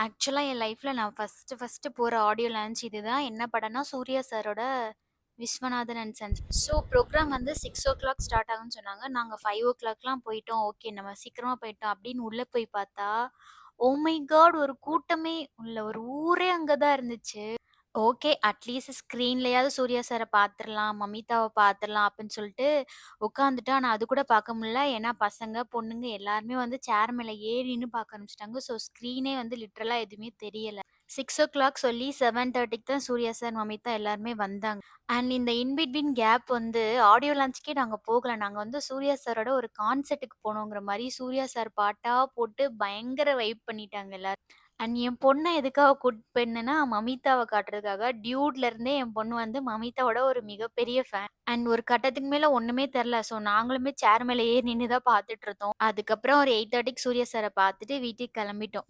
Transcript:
ஆக்சுவலா என் லைஃப்ல நான் ஃபர்ஸ்ட்டு போற ஆடியோ லான்ச் இதுதான். என்ன படம்னா, சூர்யா சாரோட Viswanathan and sons. So program வந்து 6:00 ஸ்டார்ட் ஆகும்னு சொன்னாங்க. நாங்க 5:00லாம் போயிட்டோம். ஓகே நம்ம சீக்கிரமா போயிட்டோம் அப்படின்னு உள்ள போய் பார்த்தா, ஓ மை காட்! ஒரு கூட்டமே உள்ள ஒரு ஊரே அங்க தான் இருந்துச்சு. ஓகே. அட்லீஸ்ட் ஸ்க்ரீன்லயாவது சூர்யா சார பார்த்துரலாம், மமிதாவ பார்த்துரலாம் அப்டின்னு சொல்ட்டு உட்காந்துட்டேன். ஆனா அது கூட பார்க்க முடியல. ஏன்னா பசங்க, பொண்ணுங்க எல்லாருமே வந்து சேர் மேல ஏறி நின்னு பார்க்க ஆரம்பிச்சுட்டாங்க. ஸோ ஸ்க்ரீனே வந்து லிட்டரலா எதுவுமே தெரியல. 6:00 சொல்லி 7:30க்கு தான் சூர்யா சார், மமிதா எல்லாருமே வந்தாங்க. அண்ட் இந்த இன் பிட்வீன் கேப் வந்து ஆடியோ லான்ச்க்கே நாங்க போகல. நாங்க வந்து சூர்யா சாரோட ஒரு கான்சர்ட்க்கு போனோங்கிற மாரி சூர்யா சார் பாட்டா போட்டு பயங்கர வைப் பண்ணிட்டாங்க எல்லாரும். அண்ட் என் பொண்ண எதுக்காக கூட்டிட்டு போயிருந்தேன்னா, மமிதாவ காட்டுறதுக்காக. டியூட்ல இருந்தே என் பொண்ணு வந்து மமிதாவோட ஒரு மிகப்பெரிய ஃபேன். அண்ட் ஒரு கட்டத்துக்கு மேல ஒண்ணுமே தெரியல. ஸோ நாங்களுமே சேர் மேல ஏறி நின்னு தான் பார்த்துட்டு இருந்தோம். அதுக்கப்புறம் ஒரு 8:30க்கு சூர்யா சார பார்த்துட்டு வீட்டுக்கு கிளம்பிட்டோம்.